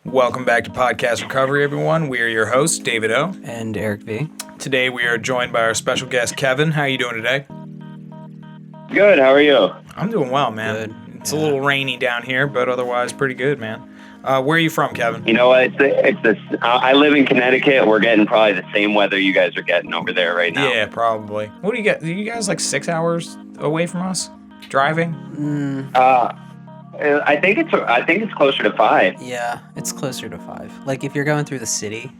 Welcome back to Podcast Recovery, everyone. We are your hosts, David O. And Eric V. Today we are joined by our special guest, Kevin. How are you doing today? Good. How are you? I'm doing well, man. Good. It's a little rainy down here, but otherwise pretty good, man. Where are you from, Kevin? You know what? I live in Connecticut. We're getting probably the same weather you guys are getting over there right now. Yeah, probably. What do you get? Are you guys like 6 hours away from us driving? I think it's closer to 5. Yeah, it's closer to 5. Like if you're going through the city,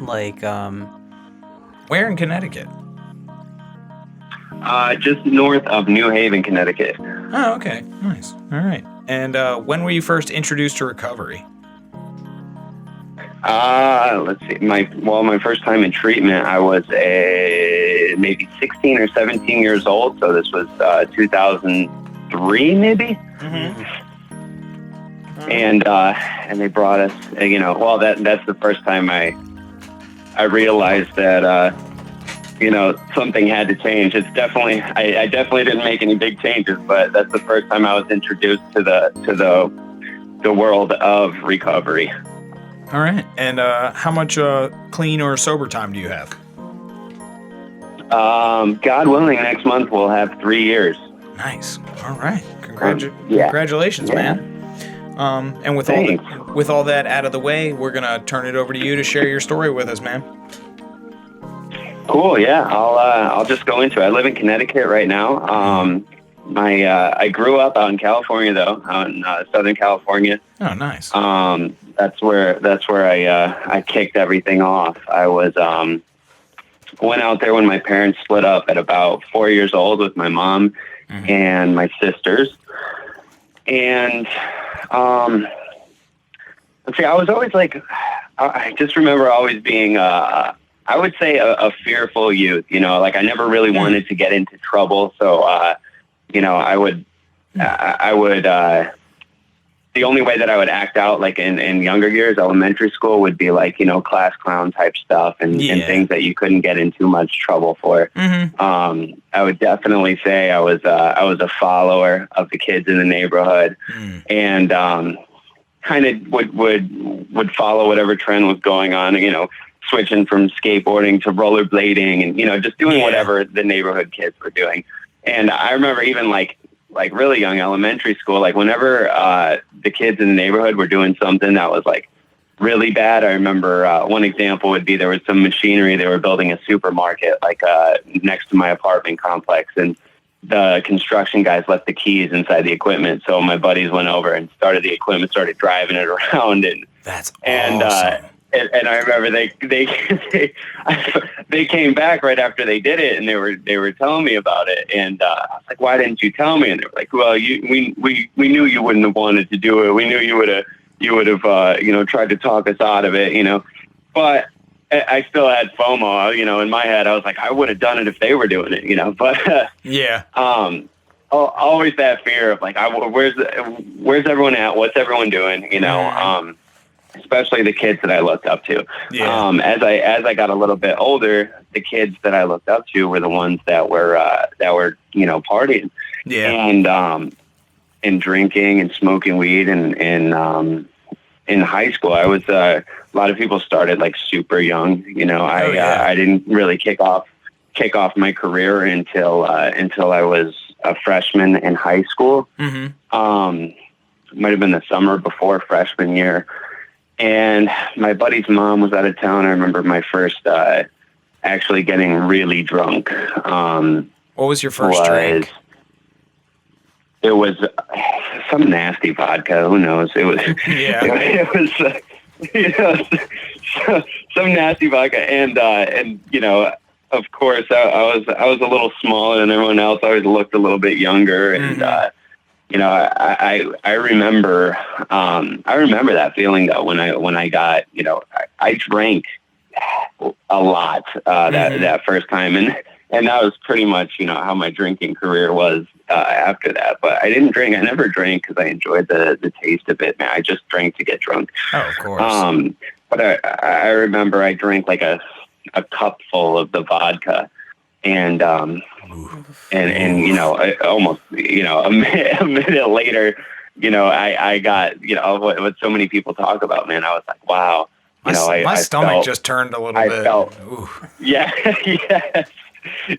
like Where in Connecticut? Just north of New Haven, Connecticut. Oh, okay. Nice. All right. And when were you first introduced to recovery? Let's see. My first time in treatment, I was maybe 16 or 17 years old. So this was 2003, maybe. Mm-hmm. And they brought us. That's the first time I realized that. Something had to change. It's definitely, I definitely didn't make any big changes, but that's the first time I was introduced to the world of recovery. All right. And how much clean or sober time do you have? God willing, next month we'll have 3 years. Nice. All right. Congratulations, man. And with all that out of the way, we're gonna turn it over to you to share your story with us, man. Cool. Yeah, I'll just go into it. I live in Connecticut right now. I grew up out in California, though, out in Southern California. Oh, nice. That's where I kicked everything off. I went out there when my parents split up at about 4 years old with my mom and my sisters. And let's see, I was always I just remember always being I would say a fearful youth, like I never really wanted to get into trouble. So, I would, the only way that I would act out like in younger years, elementary school would be like, class clown type stuff and things that you couldn't get in too much trouble for. I would definitely say I was a follower of the kids in the neighborhood and, kind of would follow whatever trend was going on, switching from skateboarding to rollerblading and, just doing whatever the neighborhood kids were doing. And I remember even like really young elementary school, like whenever the kids in the neighborhood were doing something that was like really bad. I remember one example would be there was some machinery. They were building a supermarket like next to my apartment complex. And the construction guys left the keys inside the equipment. So my buddies went over and started the equipment, started driving it around. And that's awesome. And I remember they came back right after they did it, and they were telling me about it. And I was like, "Why didn't you tell me?" And they were like, "Well, we knew you wouldn't have wanted to do it. We knew you would have tried to talk us out of it, But I still had FOMO, in my head. I was like, I would have done it if they were doing it, But always that fear of like, where's everyone at? What's everyone doing? Especially the kids that I looked up to. Yeah. As I got a little bit older, the kids that I looked up to were the ones that were partying. Yeah. And drinking and smoking weed and in high school, I was a lot of people started like super young. I didn't really kick off my career until I was a freshman in high school. Might have been the summer before freshman year. And my buddy's mom was out of town. I remember my first actually getting really drunk. What was your first drink? It was some nasty vodka. Who knows? It was. Yeah. It was some nasty vodka, and of course, I was a little smaller than everyone else. I always looked a little bit younger, and I remember that feeling though when I got I drank a lot that first time, and that was pretty much how my drinking career was after that. But I didn't drink. I never drank because I enjoyed the taste of it. Man, I just drank to get drunk. Oh, of course. But I remember I drank like a cup full of the vodka, and almost a minute later, I got, what so many people talk about, man. I was like, wow. My stomach just turned a little bit. Ooh. Yeah. Yes.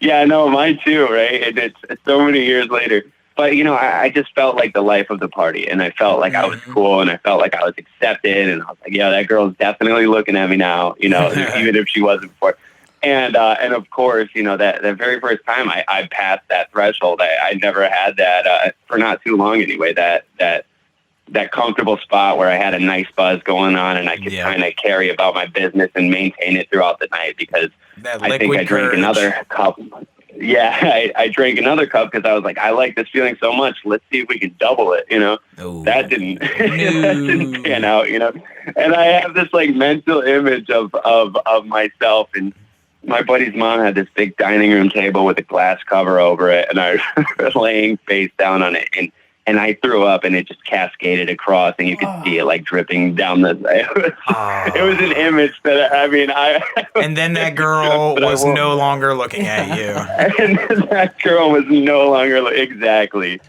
Yeah, no, mine too. Right. And it's so many years later, but I just felt like the life of the party, and I felt like I was cool, and I felt like I was accepted, and I was like, yeah, that girl's definitely looking at me now, even if she wasn't before. And of course, that very first time I passed that threshold, I never had that, for not too long anyway, that comfortable spot where I had a nice buzz going on, and I could kind of carry about my business and maintain it throughout the night, because I think I drank another cup. Yeah, I drank another cup because I was like, I like this feeling so much. Let's see if we can double it. That didn't that didn't pan out. And I have this like mental image of myself, and my buddy's mom had this big dining room table with a glass cover over it, and I was laying face down on it, and I threw up, and it just cascaded across, and you could see it like dripping down the. It was an image that And then that girl was no longer looking at you. And that girl was no longer exactly.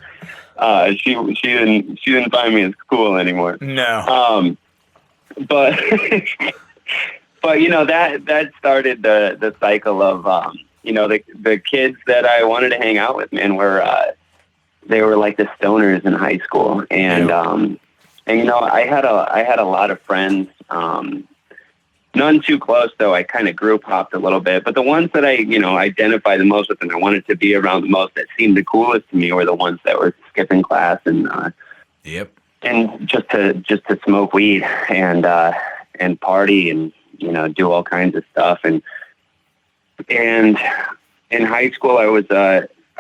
She didn't find me as cool anymore. No. But that started the cycle of the kids that I wanted to hang out with, man, were. They were like the stoners in high school, and I had a lot of friends, none too close though. I kind of group hopped a little bit, but the ones that I identify the most with and I wanted to be around the most, that seemed the coolest to me, were the ones that were skipping class and and just to smoke weed and party and do all kinds of stuff. And in high school I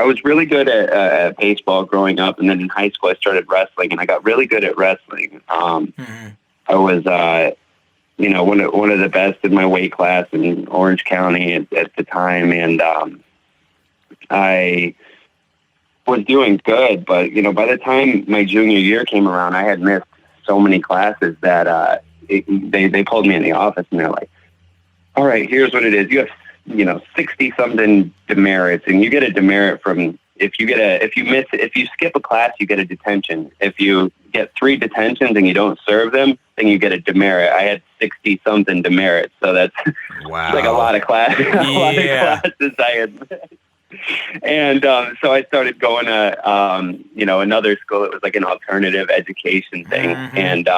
was really good at baseball growing up, and then in high school I started wrestling, and I got really good at wrestling. I was, one of the best in my weight class in Orange County at the time, and I was doing good. But by the time my junior year came around, I had missed so many classes that they pulled me in the office, and they're like, "All right, here's what it is. You have 60 something demerits, and you get a demerit from if you skip a class, you get a detention. If you get 3 detentions and you don't serve them, then you get a demerit. I had 60 something demerits, so that's like a lot of classes. I had. And so I started going to another school. It was like an alternative education thing, and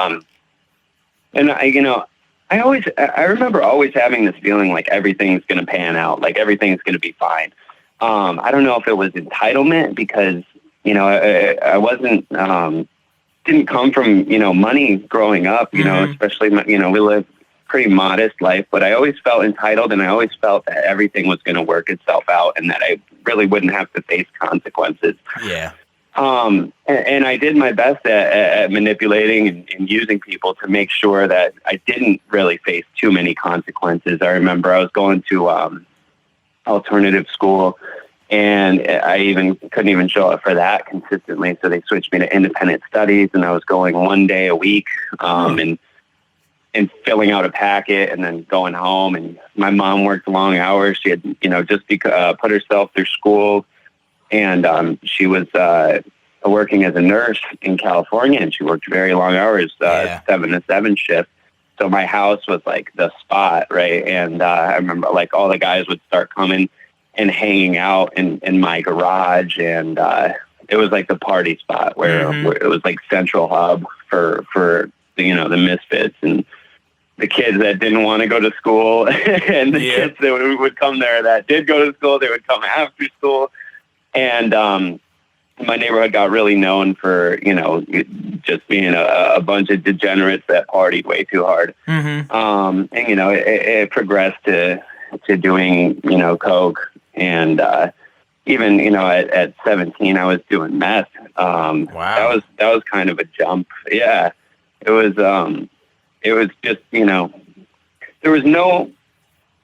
I remember always having this feeling like everything's going to pan out, like everything's going to be fine. I don't know if it was entitlement because, I wasn't, didn't come from, money growing up, especially, we lived pretty modest life, but I always felt entitled, and I always felt that everything was going to work itself out and that I really wouldn't have to face consequences. Yeah. And I did my best at manipulating and using people to make sure that I didn't really face too many consequences. I remember I was going to alternative school, and I couldn't even show up for that consistently. So they switched me to independent studies, and I was going 1 day a week, and filling out a packet and then going home. And my mom worked long hours. She had, just put herself through school. And she was working as a nurse in California, and she worked very long hours, 7 to 7 shift. So my house was like the spot, right? And I remember like all the guys would start coming and hanging out in my garage, and it was like the party spot where it was like central hub for the misfits and the kids that didn't want to go to school, and the kids that would come there that did go to school. They would come after school. And my neighborhood got really known for, just being a bunch of degenerates that partied way too hard. And, it progressed to doing, coke. And even, at 17, I was doing meth. Wow. That was kind of a jump. Yeah. It was just, there was no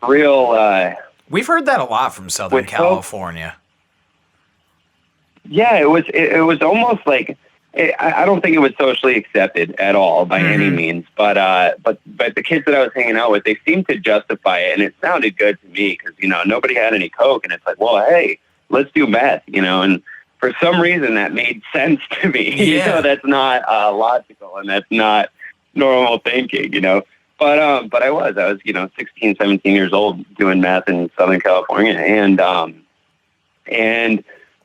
real... We've heard that a lot from Southern California. Yeah, it was almost like I don't think it was socially accepted at all by any means, but the kids that I was hanging out with, they seemed to justify it, and it sounded good to me because nobody had any coke, and it's like, well, hey, let's do meth, and for some reason that made sense to me. Yeah. That's not logical, and that's not normal thinking, But I was 16, 17 years old doing meth in Southern California, and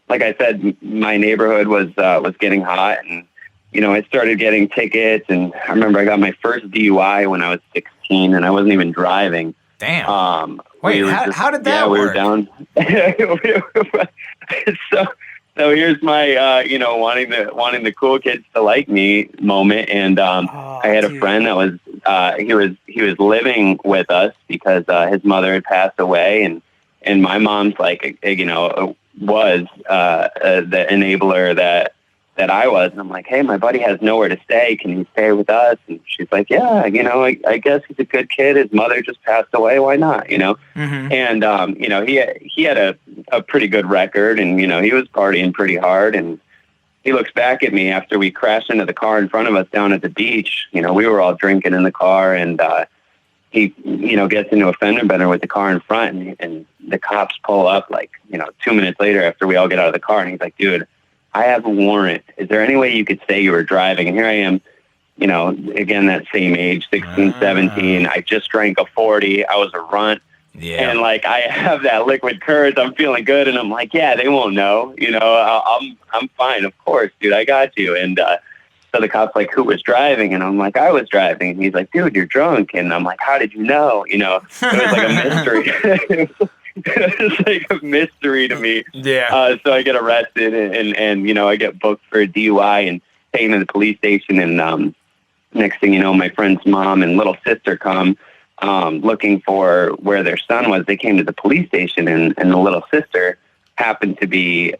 like I said, my neighborhood was getting hot, and I started getting tickets, and I remember I got my first DUI when I was 16, and I wasn't even driving. Damn. Wait, how did that work? We were down. So here's my wanting the cool kids to like me moment, and I had a friend that was he was living with us because his mother had passed away, and my mom's like was the enabler that I was. And I'm like, hey, my buddy has nowhere to stay. Can you stay with us? And she's like, yeah, I guess he's a good kid. His mother just passed away. Why not? Mm-hmm. And, he had a pretty good record, and, he was partying pretty hard. And he looks back at me after we crashed into the car in front of us down at the beach. We were all drinking in the car, and he, gets into a fender bender with the car in front, and the cops pull up 2 minutes later after we all get out of the car. And he's like, dude, I have a warrant. Is there any way you could say you were driving? And here I am, again, that same age, 16, 17. I just drank a 40. I was a runt. Yeah. And I have that liquid courage. I'm feeling good. And I'm like, yeah, they won't know. I'm fine. Of course, dude, I got you. And so the cop's like, who was driving? And I'm like, I was driving. And he's like, dude, you're drunk. And I'm like, how did you know? It was like a mystery. It's like a mystery to me. Yeah. So I get arrested, and I get booked for a DUI and taken to the police station. And next thing you know, my friend's mom and little sister come looking for where their son was. They came to the police station, and the little sister happened to be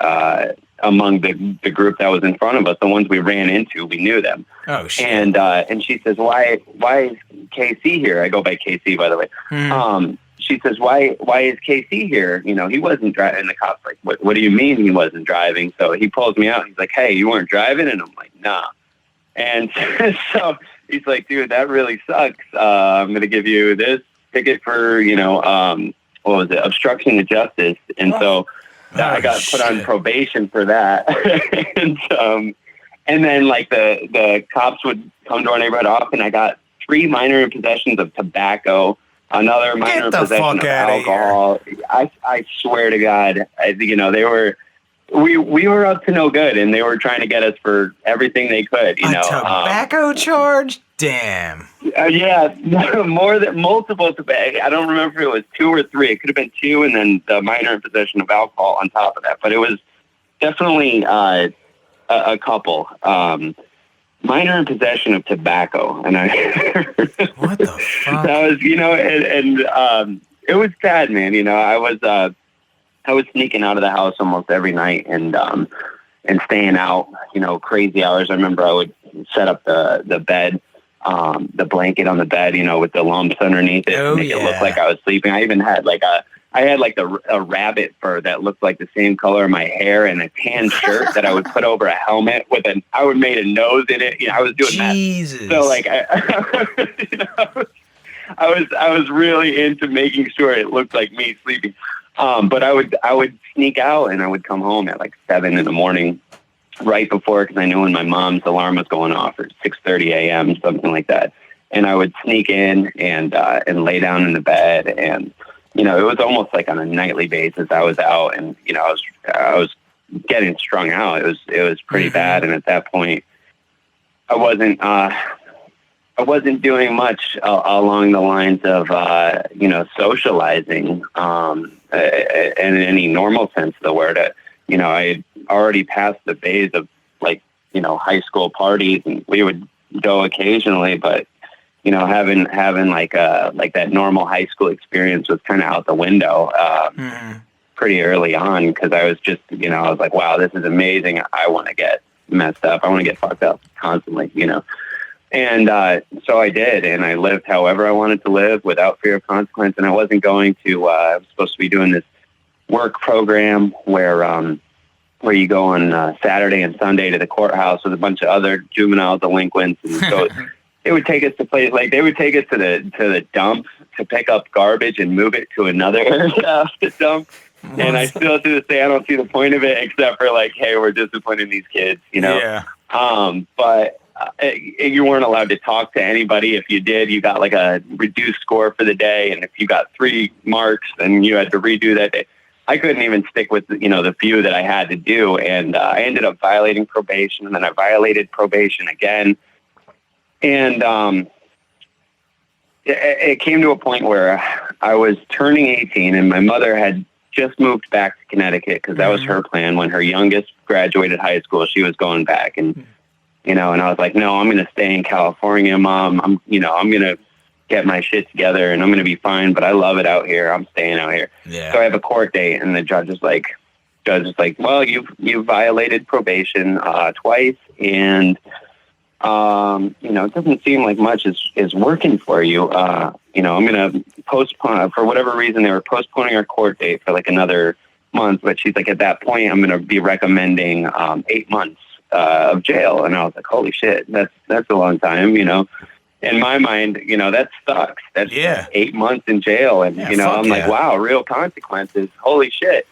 among the group that was in front of us. The ones we ran into, we knew them. Oh shit! And she says, "Why is KC here?" I go by KC, by the way. She says, why is KC here? He wasn't driving. And the cop's like, what do you mean he wasn't driving? So he pulls me out. He's like, hey, you weren't driving? And I'm like, nah. And so he's like, dude, that really sucks. I'm going to give you this ticket for, what was it? Obstruction of justice. And so I got put on probation for that. and then the cops would come to our neighborhood often. I got 3 minor possessions of tobacco, another minor possession of alcohol. I swear to God, they were, we were up to no good, and they were trying to get us for everything they could. A tobacco charge? Damn. Yeah, more than multiple tobacco. I don't remember if it was 2 or 3. It could have been 2, and then the minor possession of alcohol on top of that. But it was definitely a couple. Minor in possession of tobacco, and what the fuck? That was, and it was sad, man. I was sneaking out of the house almost every night, and staying out, crazy hours. I remember I would set up the bed, the blanket on the bed, with the lumps underneath it, to make it look like I was sleeping. I even had a rabbit fur that looked like the same color of my hair, and a tan shirt that I would put over a helmet I would make a nose in it. I was doing Jesus. that. So I was really into making sure it looked like me sleeping. But I would sneak out, and I would come home at 7 in the morning, right before, because I knew when my mom's alarm was going off, or 6:30 a.m., something like that. And I would sneak in and lay down in the bed, and it was almost like on a nightly basis. I was out, and I was getting strung out. It was pretty bad, and at that point, I wasn't doing much along the lines of socializing in any normal sense of the word. I had already passed the phase of high school parties, and we would go occasionally, but having that normal high school experience was kind of out the window pretty early on, because I was just, I was like, wow, this is amazing. I want to get messed up. I want to get fucked up constantly, And so I did, and I lived however I wanted to live without fear of consequence. And I wasn't going to, I was supposed to be doing this work program where you go on Saturday and Sunday to the courthouse with a bunch of other juvenile delinquents. And so they would take us to they would take us to the dump to pick up garbage and move it to another area of the dump. And I still to this day, I don't see the point of it except for like, hey, we're disciplining these kids, you know? Yeah. But you weren't allowed to talk to anybody. If you did, you got like a reduced score for the day. And if you got 3 marks, then you had to redo that day. I couldn't even stick with, you know, the few that I had to do. And I ended up violating probation, and then I violated probation again. And it came to a point where I was turning 18, and my mother had just moved back to Connecticut because that was her plan. When her youngest graduated high school, she was going back. And, you know, and I was like, no, I'm going to stay in California, Mom. I'm going to get my shit together and I'm going to be fine, but I love it out here. I'm staying out here. Yeah. So I have a court date, and the judge is like, well, you've violated probation twice, and you know, it doesn't seem like much is working for you. You know, I'm going to postpone, for whatever reason, they were postponing our court date for like another month, but she's like, at that point, I'm going to be recommending 8 months of jail. And I was like, holy shit, that's a long time, you know. In my mind, you know, that sucks. That's 8 months in jail. And, you know, I'm like, wow, real consequences. Holy shit.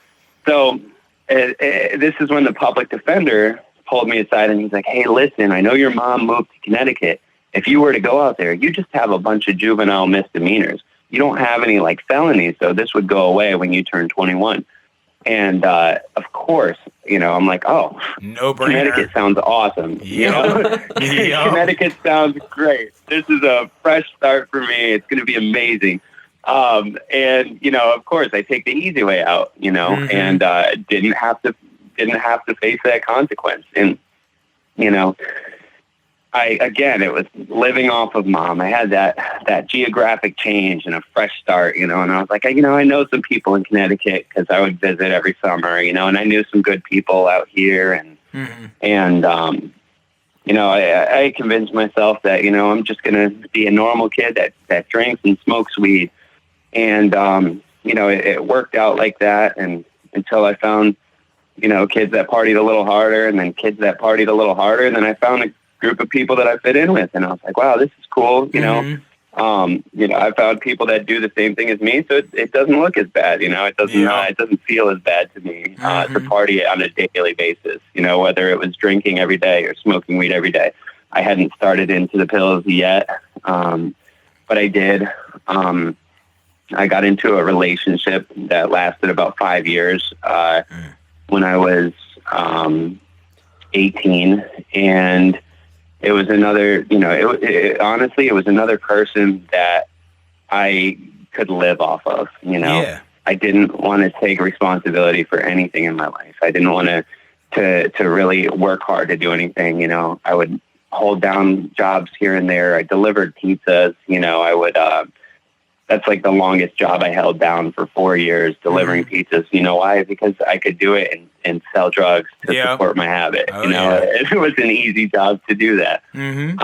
So this is when the public defender pulled me aside, and he's like, hey, listen, I know your mom moved to Connecticut. If you were to go out there, you just have a bunch of juvenile misdemeanors. You don't have any like felonies. So this would go away when you turn 21. And of course, you know, I'm like, oh, no brainer. Connecticut sounds awesome. You know? Connecticut sounds great. This is a fresh start for me. It's going to be amazing. And, you know, of course, I take the easy way out, you know, and didn't have to face that consequence. And, you know, it was living off of Mom. I had that geographic change and a fresh start, you know, and I was like, you know, I know some people in Connecticut because I would visit every summer, you know, and I knew some good people out here. And, you know, I convinced myself that, you know, I'm just going to be a normal kid that drinks and smokes weed. And, you know, it worked out like that. And until I found, you know, kids that partied a little harder, and then kids that partied a little harder. And then I found a group of people that I fit in with, and I was like, wow, this is cool. You know, you know, I found people that do the same thing as me. So it doesn't look as bad, you know, it doesn't feel as bad to me to party on a daily basis, you know, whether it was drinking every day or smoking weed every day. I hadn't started into the pills yet. But I did. I got into a relationship that lasted about 5 years, when I was, 18, and it was another, you know, honestly, it was another person that I could live off of, you know. Yeah. I didn't want to take responsibility for anything in my life. I didn't want to really work hard to do anything, you know. I would hold down jobs here and there. I delivered pizzas, you know. I would, that's like the longest job I held down for 4 years, delivering pizzas. You know why? Because I could do it and sell drugs to support my habit. You know, it was an easy job to do that. You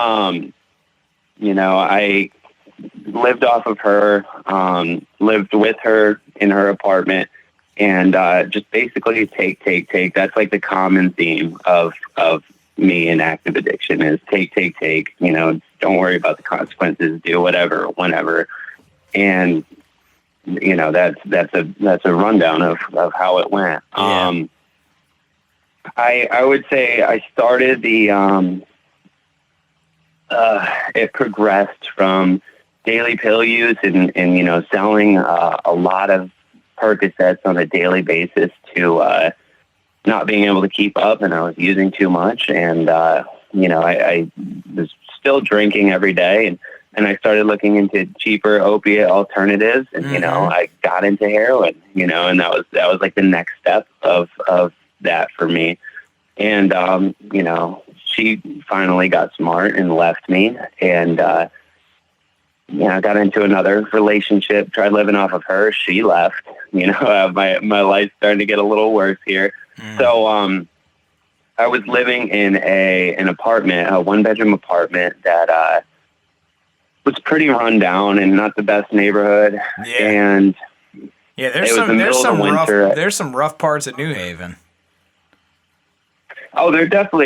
know, I lived off of her, lived with her in her apartment, and just basically take. That's like the common theme of me in active addiction is take. You know, don't worry about the consequences. Do whatever, whenever. And, you know, that's a rundown of how it went. Yeah. I would say I started it progressed from daily pill use and you know, selling a lot of Percocets on a daily basis to not being able to keep up, and I was using too much, and you know, I was still drinking every day, and I started looking into cheaper opiate alternatives, and you know, I got into heroin, you know, and that was like the next step of that for me. And you know, she finally got smart and left me, and you know, I got into another relationship, tried living off of her. She left. You know, my life's starting to get a little worse here. So I was living in an apartment, a 1-bedroom apartment that was pretty run down and not the best neighborhood. Yeah. And there's some rough parts of New Haven. Oh, there's some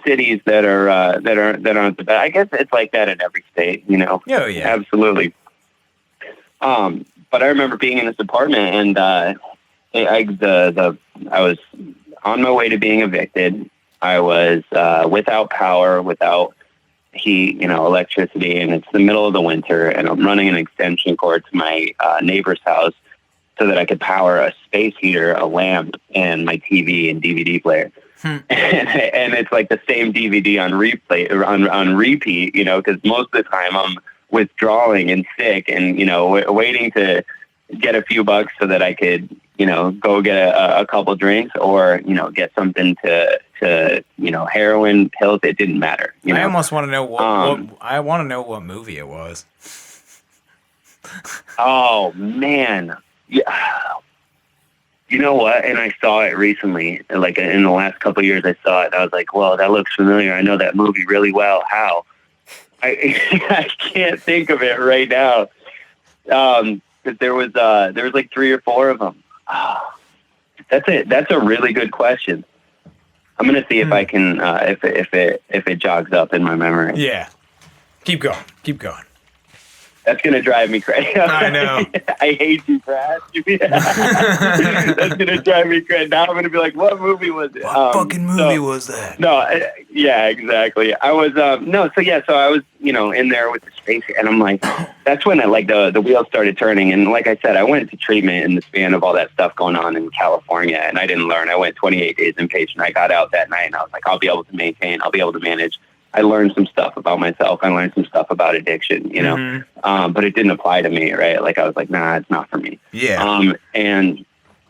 cities that aren't the best. I guess it's like that in every state, you know. Oh yeah, absolutely. but I remember being in this apartment, and I was on my way to being evicted. I was without power, without heat, electricity, and it's the middle of the winter, and I'm running an extension cord to my neighbor's house so that I could power a space heater, a lamp, and my TV and DVD player. And it's like the same DVD on replay or on repeat, because most of the time I'm withdrawing and sick and, waiting to get a few bucks so that I could, go get a couple drinks or, get something to heroin, pills. It didn't matter. I almost want to know what movie it was. Oh man. Yeah. You know what? And I saw it recently, like in the last couple of years, I saw it. I was like, well, that looks familiar. I know that movie really well. How? I can't think of it right now. Because there was like 3 or 4 of them. That's it. That's a really good question. I'm gonna see if I can if it jogs up in my memory. Yeah. Keep going. That's gonna drive me crazy. I know. I hate you, Brad. That's gonna drive me crazy. Now I'm gonna be like, what movie was it? What fucking movie was that? No, yeah, exactly. I was so I was in there with the space, and I'm like, that's when the wheels started turning. And like I said, I went to treatment in the span of all that stuff going on in California, and I didn't learn. I went 28 days inpatient. I got out that night, and I was like, I'll be able to maintain. I'll be able to manage. I learned some stuff about myself. I learned some stuff about addiction, but it didn't apply to me, right? Like I was like, nah, it's not for me. Yeah. And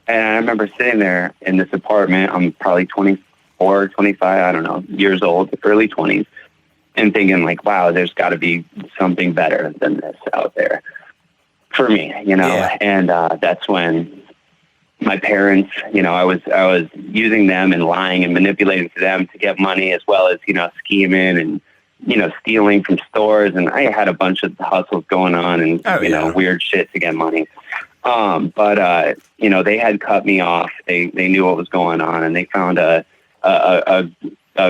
I remember sitting there in this apartment. I'm probably 24, 25, I don't know, years old, early 20s, and thinking like, wow, there's got to be something better than this out there for me, Yeah. And that's when my parents, I was using them and lying and manipulating to them to get money, as well as, scheming and, stealing from stores. And I had a bunch of hustles going on and, weird shit to get money. But they had cut me off. They knew what was going on, and they found a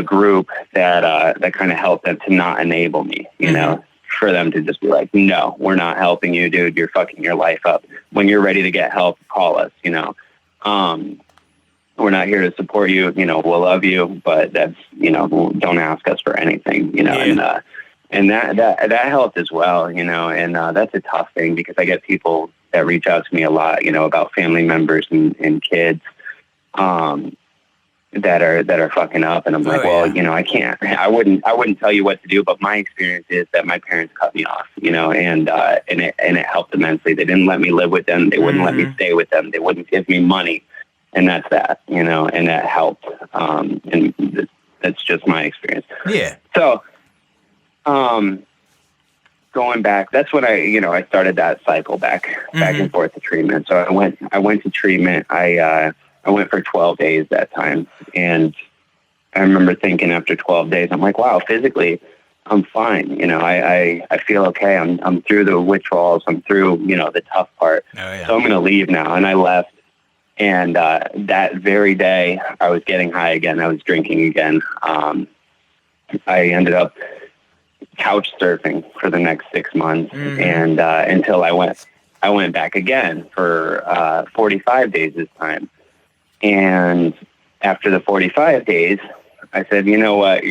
group that kind of helped them to not enable me, for them to just be like, no, we're not helping you, dude. You're fucking your life up. When you're ready to get help, call us, we're not here to support you. We'll love you, but that's, don't ask us for anything, Yeah. and that helped as well, and that's a tough thing because I get people that reach out to me a lot, about family members and kids, that are fucking up. And I'm like, I wouldn't tell you what to do, but my experience is that my parents cut me off, and it helped immensely. They didn't let me live with them. They wouldn't let me stay with them. They wouldn't give me money. And that's that, and that helped. And that's just my experience. Yeah. So, going back, that's when I started that cycle back and forth to treatment. So I went to treatment. I went for 12 days that time. And I remember thinking after 12 days, I'm like, wow, physically I'm fine. I feel okay. I'm through the withdrawals. I'm through, the tough part. Oh, yeah. So I'm going to leave now. And I left. And that very day I was getting high again. I was drinking again. I ended up couch surfing for the next 6 months. And until I went back again for 45 days this time. And after the 45 days, I said, you know what?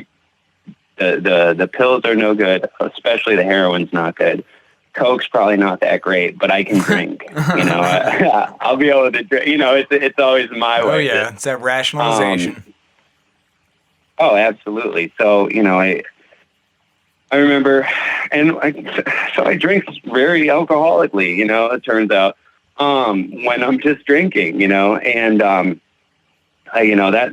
The pills are no good, especially the heroin's not good. Coke's probably not that great, but I can drink. I'll be able to drink. It's always my way. Oh yeah, it's that rationalization. Oh, absolutely. So I remember, and I drink very alcoholically. It turns out when I'm just drinking. And that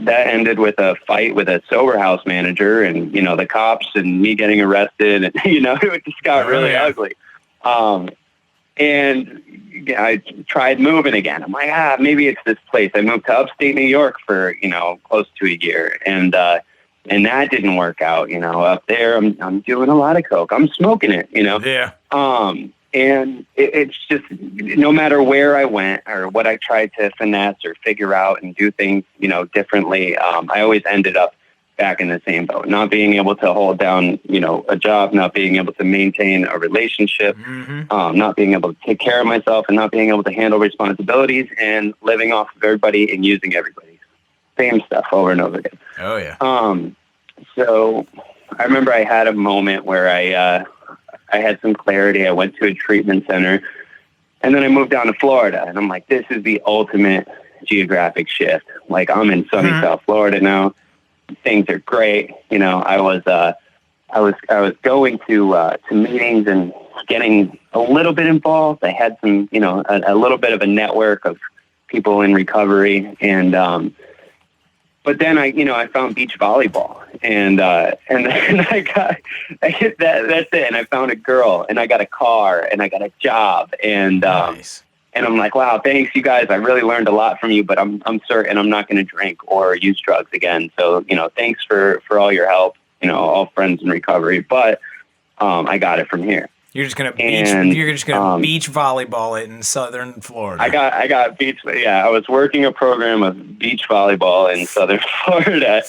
ended with a fight with a sober house manager, and the cops and me getting arrested, and it just got really ugly. And I tried moving again. I'm like, maybe it's this place. I moved to upstate New York for, close to a year. And that didn't work out. Up there, I'm doing a lot of Coke. I'm smoking it, Yeah. And it's just, no matter where I went or what I tried to finesse or figure out and do things, differently, I always ended up back in the same boat, not being able to hold down, a job, not being able to maintain a relationship, not being able to take care of myself and not being able to handle responsibilities and living off of everybody and using everybody. Same stuff over and over again. Oh yeah. So I remember I had a moment where I had some clarity. I went to a treatment center and then I moved down to Florida and I'm like, this is the ultimate geographic shift. Like I'm in sunny South Florida now. Things are great. I was going to meetings and getting a little bit involved. I had some, a little bit of a network of people in recovery. And, but then I found beach volleyball and then I hit that, that's it. And I found a girl and I got a car and I got a job and, nice. And I'm like, wow, thanks you guys. I really learned a lot from you, but I'm certain I'm not going to drink or use drugs again. So, thanks for all your help, all friends in recovery, but, I got it from here. You're just going to beach volleyball it in Southern Florida. I got beach. Yeah. I was working a program of beach volleyball in Southern Florida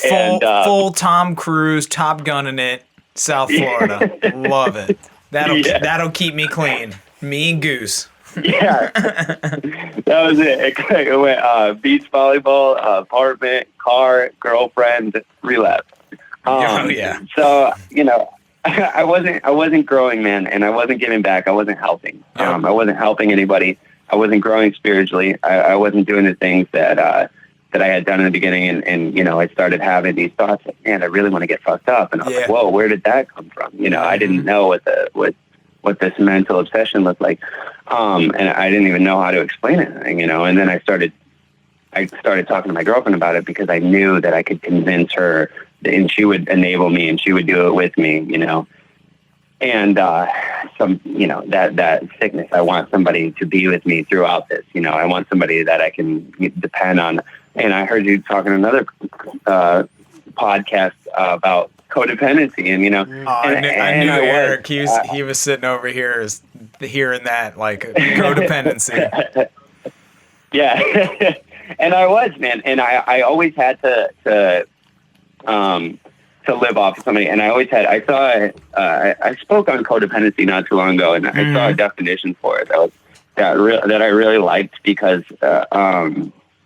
full Tom Cruise, Top Gunning it, South Florida. Love it. That'll keep me clean. Me and Goose. Yeah, that was it. It went beach volleyball, apartment, car, girlfriend, relapse. Oh yeah. So I wasn't growing, man, and I wasn't giving back. I wasn't helping. I wasn't helping anybody. I wasn't growing spiritually. I wasn't doing the things that I had done in the beginning, and I started having these thoughts. Like, man, I really want to get fucked up, and I was like, whoa, where did that come from? I didn't know what this mental obsession looked like. And I didn't even know how to explain anything, and then I started talking to my girlfriend about it because I knew that I could convince her and she would enable me and she would do it with me, and, that sickness, I want somebody to be with me throughout this, I want somebody that I can depend on. And I heard you talking another, podcast about codependency, and I knew Eric. He was sitting over here hearing that like codependency. Yeah, and I was, man, and I always had to live off of somebody, and I spoke on codependency not too long ago, and I saw a definition for it that I really liked because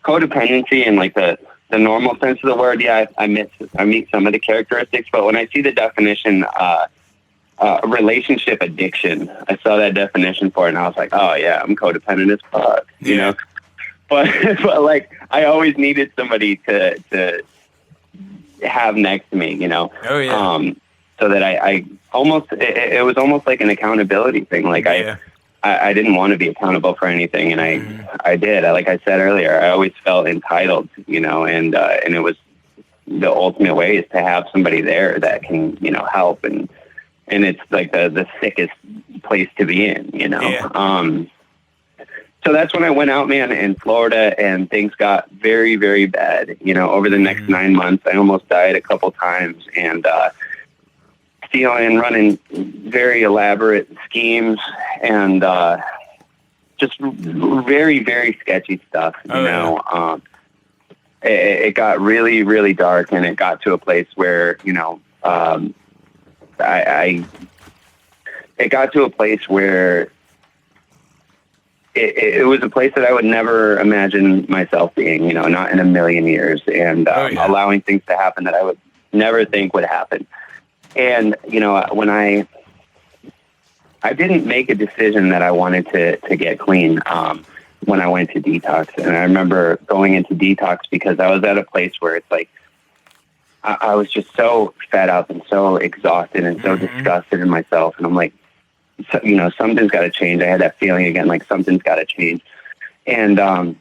codependency and like the normal sense of the word, I meet some of the characteristics, but when I see the definition, relationship addiction, I saw that definition for it, and I was like, oh yeah, I'm codependent as fuck, but like I always needed somebody to have next to me, Oh yeah. So that I almost, it was almost like an accountability thing. Like I didn't want to be accountable for anything, and I did. Like I said earlier, I always felt entitled, and it was the ultimate way is to have somebody there that can, help, and it's like the sickest place to be in, Yeah. So that's when I went out, man, in Florida, and things got very, very bad. Over the next 9 months, I almost died a couple times, and stealing, running very elaborate schemes, and just very, very sketchy stuff. It got really, really dark, and it got to a place where it got to a place where it was a place that I would never imagine myself being. Not in a million years, and allowing things to happen that I would never think would happen. And, when I didn't make a decision that I wanted to get clean when I went to detox. And I remember going into detox because I was at a place where it's like, I was just so fed up and so exhausted and so disgusted in myself. And I'm like, something's got to change. I had that feeling again, like something's got to change. And I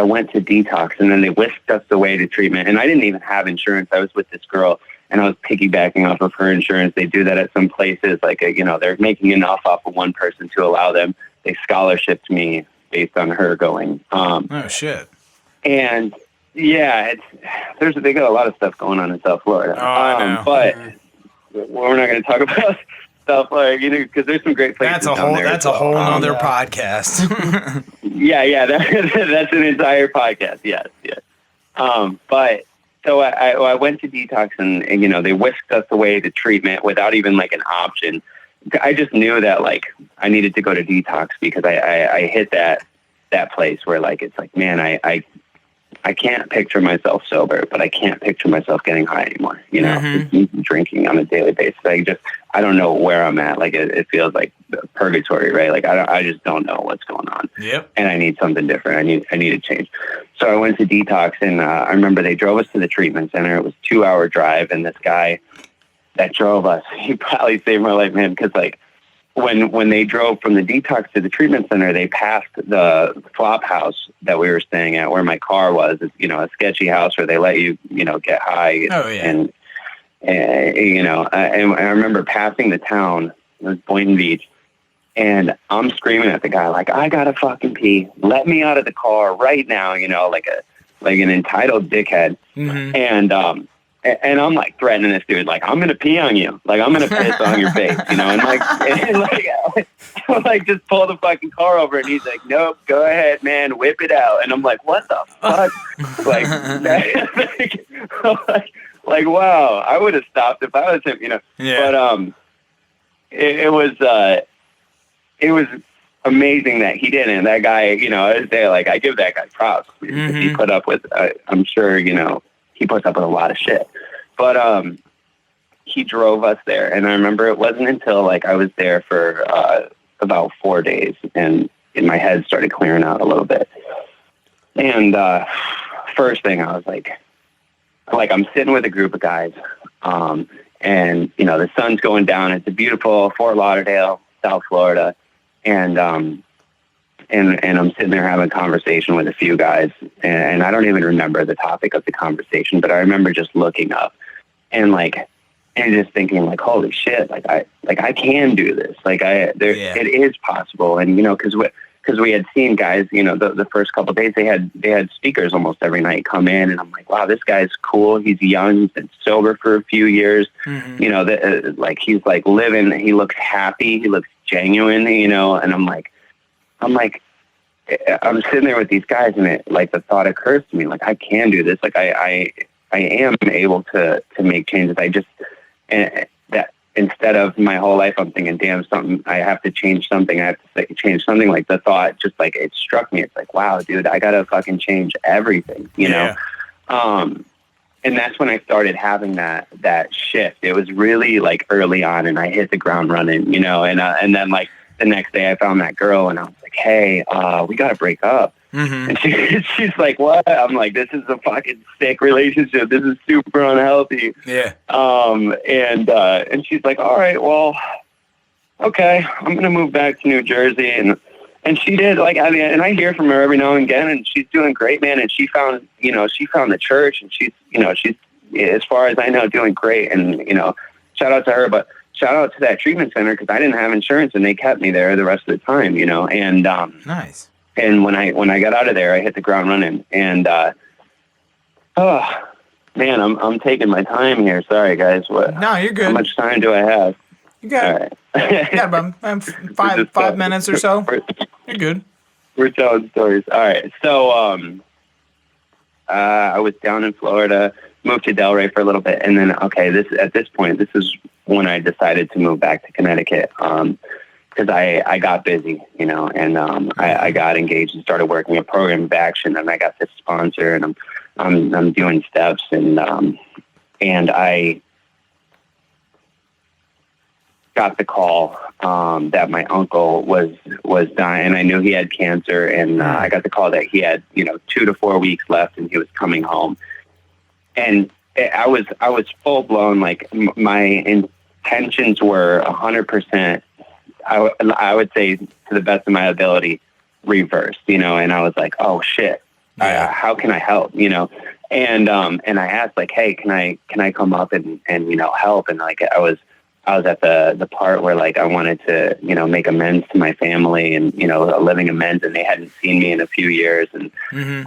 went to detox, and then they whisked us away to treatment. And I didn't even have insurance. I was with this girl, and I was piggybacking off of her insurance. They do that at some places, like, they're making enough off of one person to allow them. They scholarshiped me based on her going. Oh, shit. And, yeah, they got a lot of stuff going on in South Florida. I know. But we're not going to talk about stuff like, because there's some great places down there. That's a whole nother podcast. Yeah, that's an entire podcast. Yes. But So I went to detox and, you know, they whisked us away to treatment without even like an option. I just knew that like I needed to go to detox because I hit that place where like, it's like, man, I can't picture myself sober, but I can't picture myself getting high anymore. You know, drinking on a daily basis. I don't know where I'm at. Like it feels like purgatory, right? Like I just don't know what's going on. Yep. And I need something different. I need a change. So I went to detox, and I remember they drove us to the treatment center. It was a 2-hour drive, and this guy that drove us, he probably saved my life, man, because like when they drove from the detox to the treatment center, they passed the flop house that we were staying at, where my car was. It's, you know, a sketchy house where they let you, you know, get high. Oh, yeah. And you know, and I remember passing the town. It was Boynton Beach. And I'm screaming at the guy, like, I gotta fucking pee. Let me out of the car right now, you know, like an entitled dickhead. And I'm like threatening this dude, like, I'm gonna pee on you, like I'm gonna piss on your face, you know, and like just pull the fucking car over, and he's like, nope, go ahead, man, whip it out. And I'm like, what the fuck? like wow, I would have stopped if I was him, you know. Yeah. But it was amazing that he didn't. That guy, you know, I was there, like, I give that guy props. He put up with, I'm sure, you know, he puts up with a lot of shit. But he drove us there. And I remember it wasn't until, like, I was there for about 4 days, and my head started clearing out a little bit. And first thing, I was like, I'm sitting with a group of guys, and, you know, the sun's going down. It's a beautiful Fort Lauderdale, South Florida. And I'm sitting there having a conversation with a few guys, and I don't even remember the topic of the conversation, but I remember just looking up and just thinking, like, holy shit, I can do this. It is possible. And, you know, because we had seen guys, you know, the first couple of days, they had speakers almost every night come in, and I'm like, wow, this guy's cool. He's young. He's been sober for a few years. You know, he's like living. He looks happy. He looks genuine, you know. And I'm sitting there with these guys, and it, like, the thought occurs to me, like, I can do this. Like, I am able to make changes. That instead of my whole life, I'm thinking, damn, I have to change something. I have to change something. Like, the thought just, like, it struck me. It's like, wow, dude, I got to fucking change everything, you know? And that's when I started having that shift. It was really, like, early on, and I hit the ground running, you know? And then, like, the next day I found that girl, and I was like, hey, we got to break up. And she's like, what? I'm like, this is a fucking sick relationship. This is super unhealthy. Yeah. And she's like, all right, well, okay, I'm going to move back to New Jersey. And she did, like, I mean, and I hear from her every now and again, and she's doing great, man. And she found the church, and she's, as far as I know, doing great. And, you know, shout out to her, but shout out to that treatment center, because I didn't have insurance, and they kept me there the rest of the time, you know. And nice. And when I got out of there, I hit the ground running. And oh man, I'm taking my time here. Sorry, guys. What? No, you're good. How much time do I have? You got about 5 minutes or so. You're good. We're telling stories. All right. So I was down in Florida, moved to Delray for a little bit, and then at this point, this is when I decided to move back to Connecticut. Because I got busy, you know, and I got engaged and started working a program of action, and I got this sponsor, and I'm doing steps, and I got the call that my uncle was dying, and I knew he had cancer, and I got the call that he had, you know, 2 to 4 weeks left, and he was coming home, and I was full blown, like, my intentions were 100%. I would say, to the best of my ability, reversed, you know, and I was like, oh shit, how can I help, you know? And I asked, like, hey, can I come up and you know, help? And, like, I was at the part where, like, I wanted to, you know, make amends to my family, and, you know, a living amends, and they hadn't seen me in a few years. And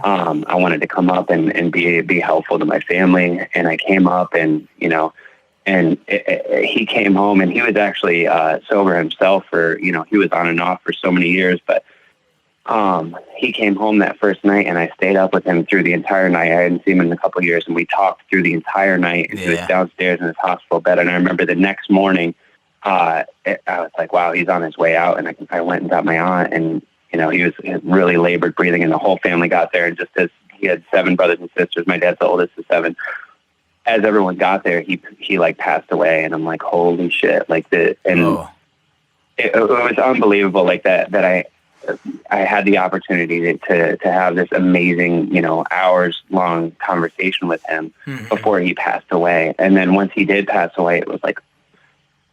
I wanted to come up and be helpful to my family. And I came up, and, you know, and he came home, and he was actually sober himself for, you know, he was on and off for so many years. But he came home that first night, and I stayed up with him through the entire night. I hadn't seen him in a couple of years, and we talked through the entire night. And he was downstairs in his hospital bed, and I remember the next morning, I was like, wow, he's on his way out. And I went and got my aunt, and, you know, he was really labored breathing, and the whole family got there. And just as he had 7 brothers and sisters, my dad's the oldest of 7. As everyone got there, he like passed away. And I'm like, holy shit. Like it was unbelievable. Like that I had the opportunity to have this amazing, you know, hours long conversation with him before he passed away. And then once he did pass away, it was like,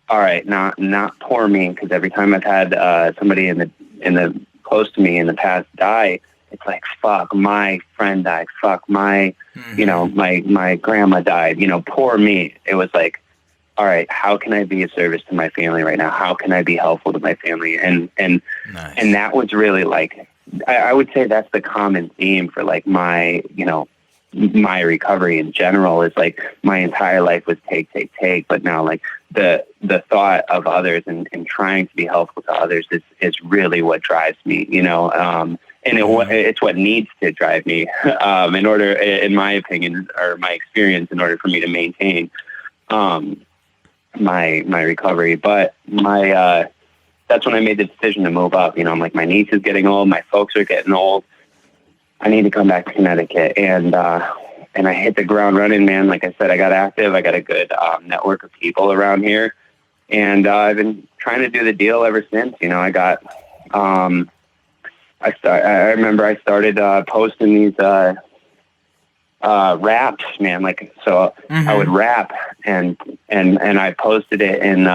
all right, not poor me. Cause every time I've had, somebody in the close to me in the past die, it's like, fuck, my friend died. Fuck, my, you know, my grandma died, you know, poor me. It was like, all right, how can I be of service to my family right now? How can I be helpful to my family? And nice. And that was really like, I would say that's the common theme for like my, you know, my recovery in general is like my entire life was take, but now like the thought of others and trying to be helpful to others is really what drives me, you know, and it's what needs to drive me in order, in my opinion, or my experience, in order for me to maintain my recovery. But that's when I made the decision to move up. You know, I'm like, my niece is getting old, my folks are getting old. I need to come back to Connecticut, and I hit the ground running, man. Like I said, I got active. I got a good network of people around here, and I've been trying to do the deal ever since. You know, I got. I remember I started posting these raps, man. Like, so I would rap and I posted it, and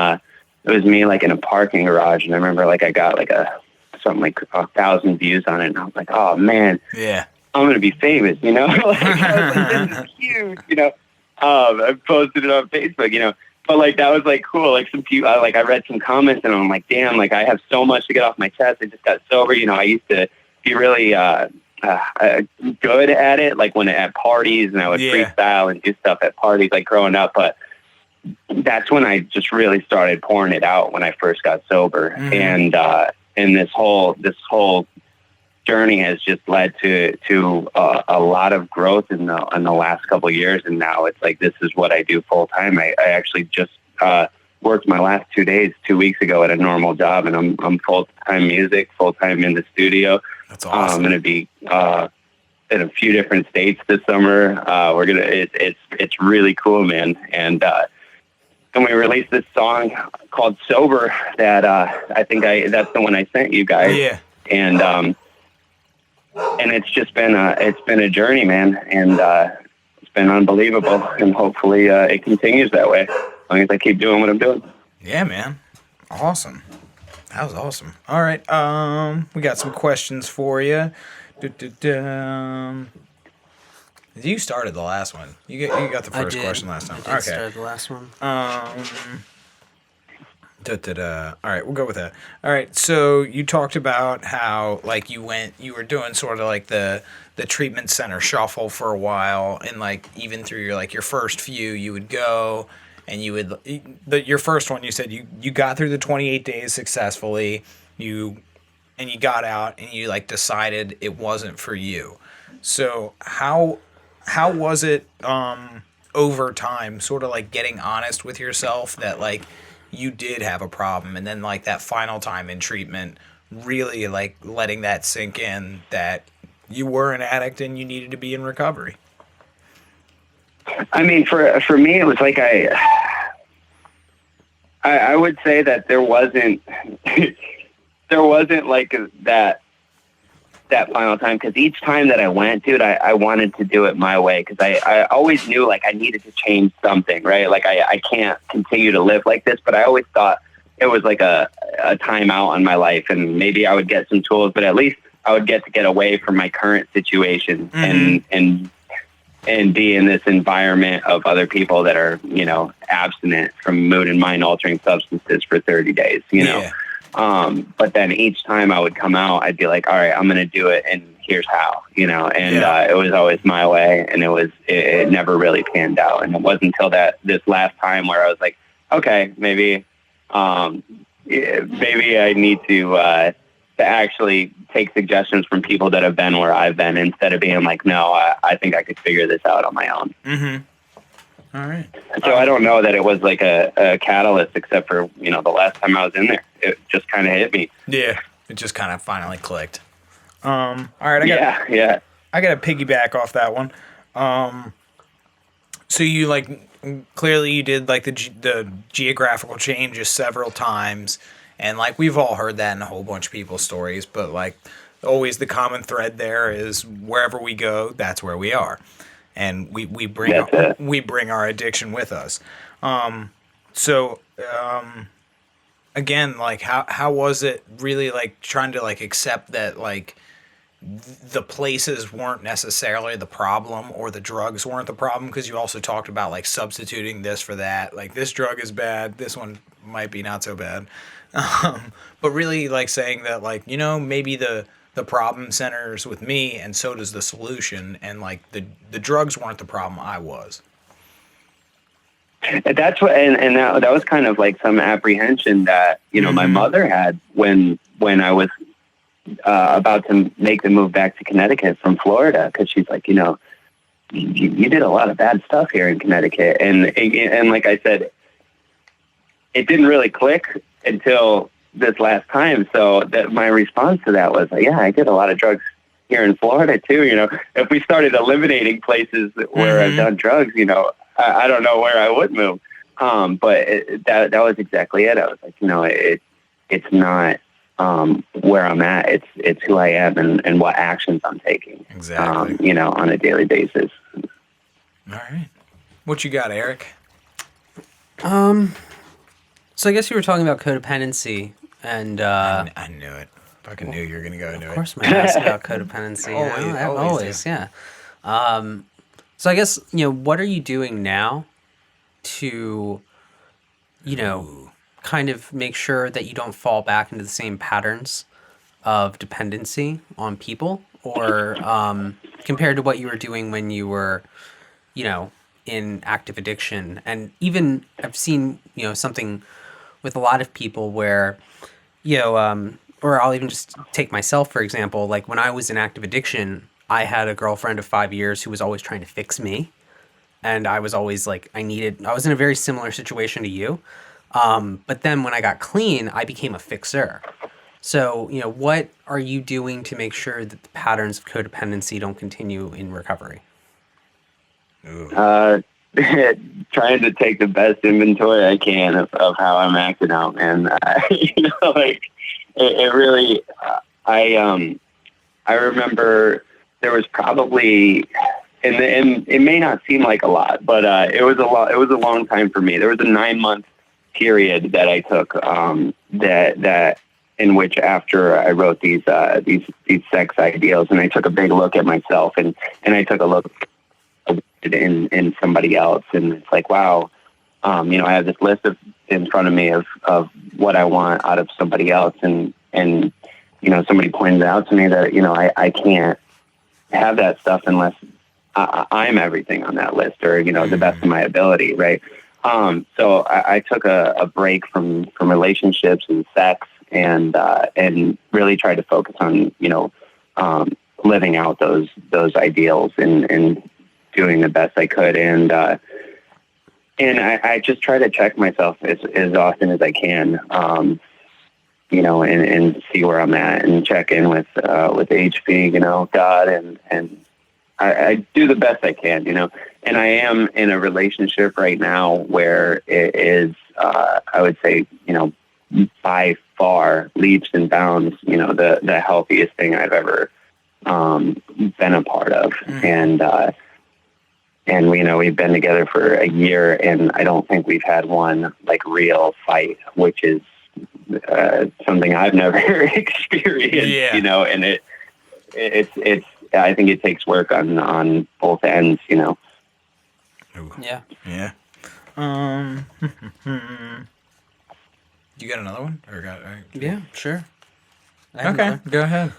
it was me like in a parking garage. And I remember like I got like something like 1,000 views on it, and I was like, oh man, yeah, I'm gonna be famous, you know. Like, I was like, this is huge, you know. I posted it on Facebook, you know. But like that was like cool. Like some people, I read some comments, and I'm like, damn, like I have so much to get off my chest. I just got sober, you know. I used to be really good at it, like when at parties, and I would freestyle and do stuff at parties, like growing up. But that's when I just really started pouring it out when I first got sober, and this whole journey has just led to a lot of growth in the last couple of years. And now it's like, this is what I do full time. I actually just worked my last 2 days 2 weeks ago at a normal job, and I'm full time music, full time in the studio. That's awesome. I'm gonna be in a few different states this summer. It's really cool, man. And we released this song called Sober that I think that's the one I sent you guys. Yeah. And it's just been a journey, man, and it's been unbelievable. And hopefully it continues that way, as long as I keep doing what I'm doing. Yeah, man. Awesome. That was awesome. All right. We got some questions for you. You started the last one. You got the first question last time. I did start the last one. All right, we'll go with that. All right, so you talked about how like you were doing sort of like the treatment center shuffle for a while, and like even through your first few, you would go and you would your first one, you said you got through the 28 days successfully, you got out and you like decided it wasn't for you. So how was it over time, sort of like getting honest with yourself that like you did have a problem, and then like that final time in treatment, really like letting that sink in that you were an addict and you needed to be in recovery? I mean, for me, it was like I would say that there wasn't like that final time, because each time that I went, dude, I wanted to do it my way, because I always knew like I needed to change something, right? Like I can't continue to live like this, but I always thought it was like a time out on my life, and maybe I would get some tools, but at least I would get away from my current situation and be in this environment of other people that are, you know, abstinent from mood and mind altering substances for 30 days, you know? Yeah. But then each time I would come out, I'd be like, all right, I'm going to do it, and here's how, you know, and it was always my way, and it never really panned out. And it wasn't until this last time where I was like, okay, maybe I need to to actually take suggestions from people that have been where I've been instead of being like, no, I think I could figure this out on my own. Mm-hmm. All right. So I don't know that it was like a catalyst, except for, you know, the last time I was in there, it just kind of hit me. Yeah. It just kind of finally clicked. All right. I got to piggyback off that one. So you like, clearly you did like the geographical changes several times. And like, we've all heard that in a whole bunch of people's stories, but like always the common thread there is wherever we go, that's where we are. And we bring our addiction with us. Again, like how was it really like trying to like accept that like the places weren't necessarily the problem or the drugs weren't the problem? Because you also talked about like substituting this for that. Like this drug is bad, this one might be not so bad. But really like saying that like, you know, maybe the problem centers with me and so does the solution, and like the drugs weren't the problem, I was. That's what, and that was kind of like some apprehension that, you know, my mother had when I was about to make the move back to Connecticut from Florida, because she's like, you know, you did a lot of bad stuff here in Connecticut, and like I said, it didn't really click until this last time. So that my response to that was, yeah, I did a lot of drugs here in Florida too. You know, if we started eliminating places where I've done drugs, you know, I don't know where I would move. But that was exactly it. I was like, you know, it's not where I'm at. It's who I am and what actions I'm taking. Exactly. You know, on a daily basis. All right. What you got, Eric? So I guess you were talking about codependency, and I knew it. Fucking knew you were gonna go into it. Of course, man. Ask about codependency. Always, yeah. So I guess, you know, what are you doing now to, you know, kind of make sure that you don't fall back into the same patterns of dependency on people, or compared to what you were doing when you were, you know, in active addiction? And even I've seen, you know, something with a lot of people where, you know, or I'll even just take myself, for example, like when I was in active addiction, I had a girlfriend of 5 years who was always trying to fix me. And I was always like, I was in a very similar situation to you. But then when I got clean, I became a fixer. So, you know, what are you doing to make sure that the patterns of codependency don't continue in recovery? Trying to take the best inventory I can of how I'm acting out. And, you know, like it really, I remember there was probably, and it may not seem like a lot, but it was a long time for me. There was a 9-month period that I took that in which, after I wrote these sex ideals, and I took a big look at myself, and I took a look in somebody else, and it's like, wow, you know, I have this list in front of me of what I want out of somebody else, and you know, somebody pointed out to me that, you know, I can't have that stuff unless I'm everything on that list, or, you know, the best of my ability, right? So I took a break from relationships and sex, and really tried to focus on, you know, living out those ideals and doing the best I could, and I just try to check myself as often as I can, you know, and see where I'm at, and check in with HP, you know, God, and I do the best I can, you know. And I am in a relationship right now where it is, I would say, you know, by far, leaps and bounds, you know, the healthiest thing I've ever been a part of. And you know, we've been together for a year, and I don't think we've had one like real fight, which is something I've never experienced, you know. And it's I think it takes work on both ends, you know. Yeah. Yeah. You got another one? Yeah, sure. Okay, go ahead.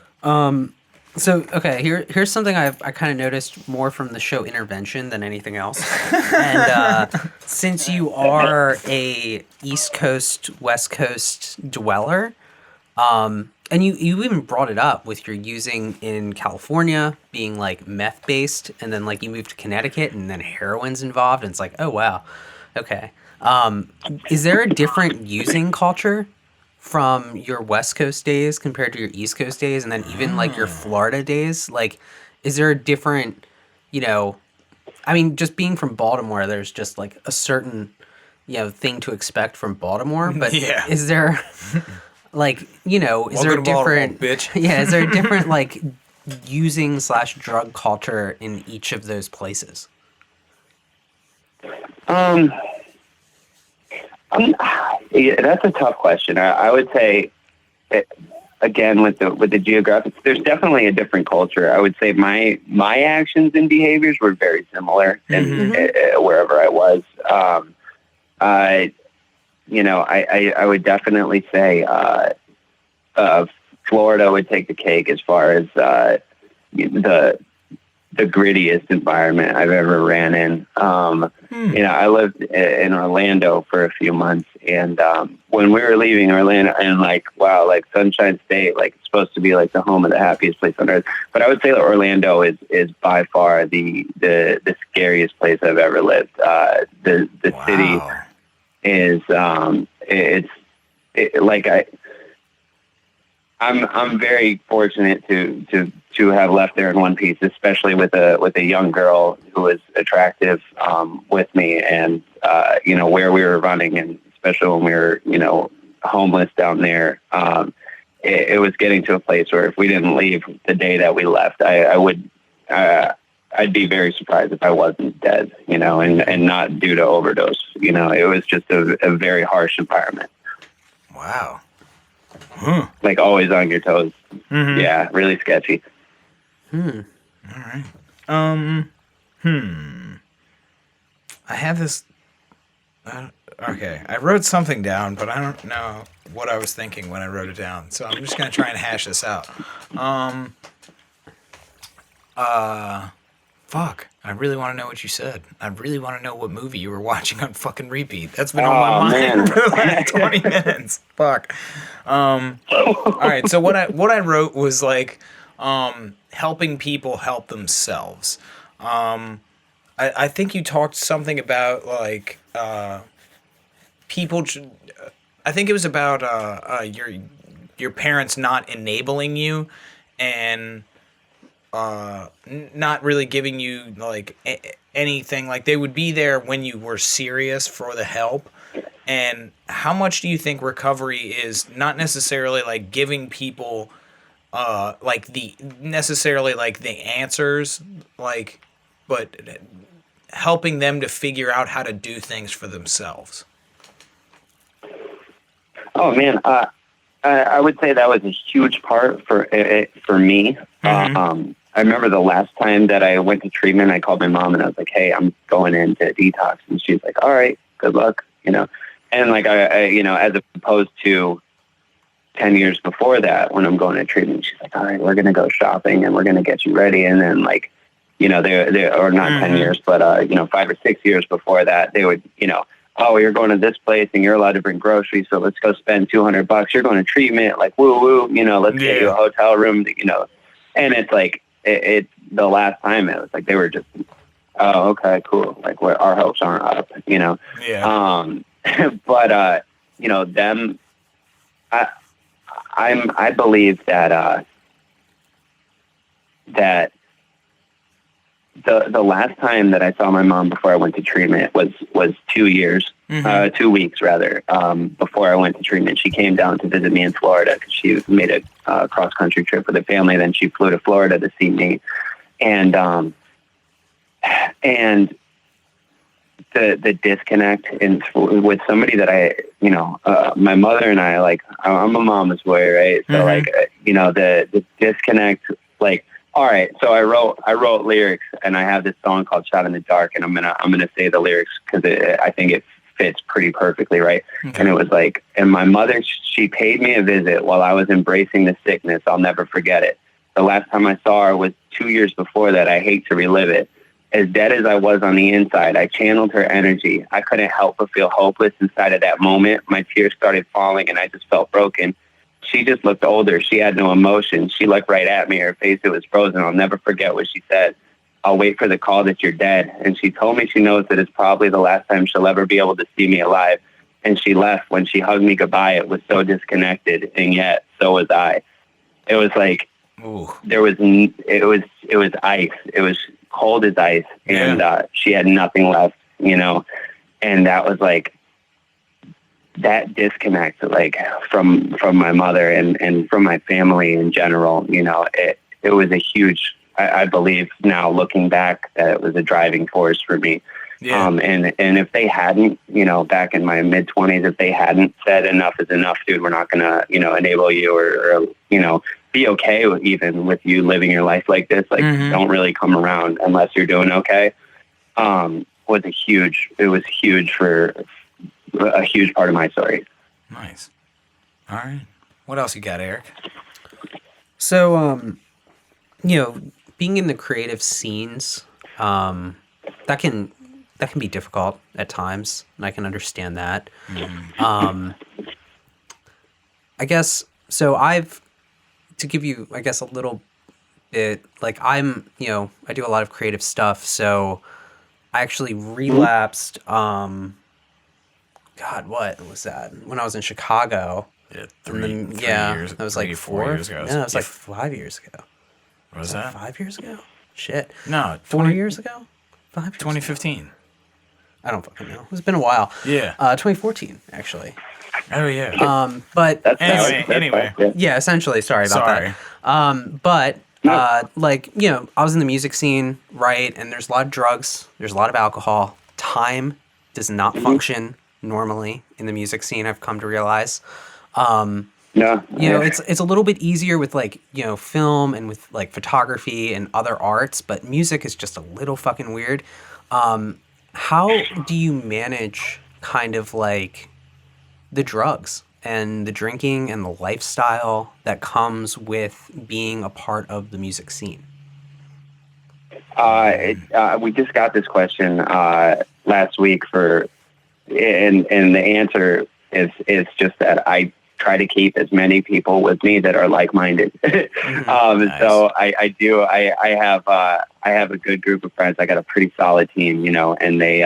So, okay, here's something I kind of noticed more from the show Intervention than anything else. And since you are a East Coast, West Coast dweller, And you even brought it up with your using in California being like meth based, and then like you moved to Connecticut and then heroin's involved, and it's like, oh wow, okay. Is there a different using culture from your West Coast days compared to your East Coast days, and then even like your Florida days? Like, is there a different, you know, I mean, just being from Baltimore, there's just like a certain, you know, thing to expect from Baltimore, but Yeah. is there like, you know, is there a Welcome to Baltimore, different bitch. yeah, is there a different like using slash drug culture in each of those places? Yeah, that's a tough question. I would say, again, with the geographic, there's definitely a different culture. I would say my actions and behaviors were very similar in wherever I was. I would definitely say Florida would take the cake as far as the grittiest environment I've ever ran in. I lived in Orlando for a few months, and when we were leaving Orlando, and like, wow, like Sunshine State, like it's supposed to be like the home of the happiest place on earth. But I would say that Orlando is by far the scariest place I've ever lived. The Wow. city is I'm very fortunate to have left there in one piece, especially with a young girl who was attractive with me, and where we were running, and especially when we were homeless down there. It was getting to a place where if we didn't leave the day that we left, I'd be very surprised if I wasn't dead, and not due to overdose. It was just a very harsh environment. Wow. Like always on your toes. Mm-hmm. Yeah, really sketchy. All right. I have this. Okay, I wrote something down, but I don't know what I was thinking when I wrote it down. So I'm just gonna try and hash this out. Fuck. I really want to know what you said. I really want to know what movie you were watching on fucking repeat. That's been on my mind for the last 20 minutes. Fuck. All right. So what I wrote was like, helping people help themselves. I think you talked something about like, people. I think it was about your parents not enabling you, and not really giving you like anything. Like they would be there when you were serious for the help. And how much do you think recovery is not necessarily like giving people like the answers, like, but helping them to figure out how to do things for themselves? Oh man, I would say that was a huge part for me. Mm-hmm. I remember the last time that I went to treatment, I called my mom and I was like, "Hey, I'm going into detox," and she's like, "All right, good luck," And like I as opposed to 10 years before that, when I'm going to treatment, she's like, "All right, we're gonna go shopping and we're gonna get you ready," and then like, they or not 10 years, but 5 or 6 years before that, they would oh, you're going to this place and you're allowed to bring groceries, so let's go spend $200. You're going to treatment, like woo woo, let's get you a hotel room, and it's like it the last time it was like they were just, oh, okay, cool, like our hopes aren't up, Yeah. But them, I believe that that the last time that I saw my mom before I went to treatment was 2 years, 2 weeks rather, before I went to treatment. She came down to visit me in Florida because she made a cross country trip with her family. Then she flew to Florida to see me, and the disconnect with somebody that my mother and I, like, I'm a mama's boy, right? So like, the disconnect, like, all right. So I wrote lyrics, and I have this song called "Shot in the Dark," and I'm gonna say the lyrics because I think it fits pretty perfectly, right? Okay. And it was like, and my mother, she paid me a visit while I was embracing the sickness. I'll never forget it. The last time I saw her was 2 years before that. I hate to relive it. As dead as I was on the inside, I channeled her energy. I couldn't help but feel hopeless inside of that moment. My tears started falling, and I just felt broken. she just looked older. She had no emotion. She looked right at me. Her face, it was frozen. I'll never forget what she said. I'll wait for the call that you're dead. And she told me she knows that it's probably the last time she'll ever be able to see me alive. And she left. When she hugged me goodbye, it was so disconnected, and yet so was I. It was like, ooh. it was ice. It was cold as ice, and she had nothing left, you know. And that was like that disconnect, like from my mother and from my family in general. You know, it was a huge. I believe now, looking back, that it was a driving force for me. Yeah. And if they hadn't, you know, back in my mid-20s, if they hadn't said enough is enough, dude, we're not going to, you know, enable you or, you know, be okay with, even with you living your life like this, like don't really come around unless you're doing okay, was huge for a huge part of my story. Nice. All right. What else you got, Eric? So, you know, being in the creative scenes, that can be difficult at times, and I can understand that. I guess, so to give you, I guess, a little bit, like you know, I do a lot of creative stuff, so I actually relapsed, God, what was that? When I was in Chicago. Yeah, three years. That was like 4 years ago. No, it was like 5 years ago. What was that? 5 years ago? Shit. No, 4 years ago? 5 years 2015. ago? I don't fucking know. It's been a while. Yeah. 2014, actually. Oh, yeah. But anyway. Yeah, essentially. Sorry about that. But like, you know, I was in the music scene, right? And there's a lot of drugs. There's a lot of alcohol. Time does not function normally in the music scene, I've come to realize. Yeah. You know, it's a little bit easier with, like, you know, film and with, like, photography and other arts, but music is just a little fucking weird. How do you manage kind of like the drugs and the drinking and the lifestyle that comes with being a part of the music scene? We just got this question last week and the answer is just that I try to keep as many people with me that are like-minded. Nice. So I have a good group of friends. I got a pretty solid team, you know, and they